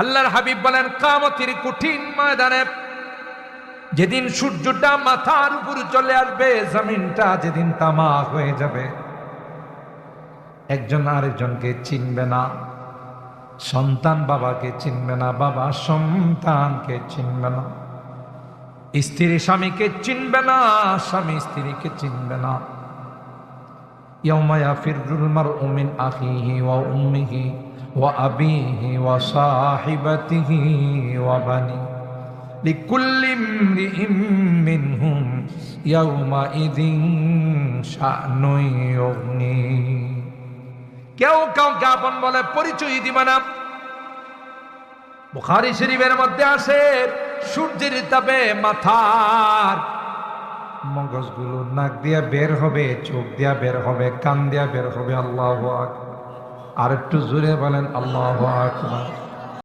আল্লাহর হাবিব বলেন, কিয়ামতের কঠিন ময়দানে যেদিন সূর্যটা মাথার উপর চলে আসবে, জমিনটা যেদিন তামাক হয়ে যাবে, একজন আরেকজনকে চিনবে না। সন্তান বাবাকে চিনবে না, বাবা সন্তানকে চিনবে না, স্ত্রী স্বামীকে চিনবে না, স্বামী স্ত্রীকে চিনবে না। ইয়াউমা ইয়াফিরুল মারউ মিন আখিহি ওয়া উম্মিহি ওয়া আবিহি ওয়া সাহিবাতিহি ওয়া বানি লিকুল্লি ইমরিইম মিনহুম ইয়াউমাইযিন শা'নুন ইউগনি। কেউ কাউকে আপন বলে পরিচয় দিবে না। বুখারী শরীফের মধ্যে আসে, সূর্যের তাপে মাথার মগজগুলো নাক দিয়া বের হবে, চোখ দিয়া বের হবে, কান দিয়া বের হবে। আল্লাহু আকবার। আর একটু জোরে বলেন আল্লাহু আকবার।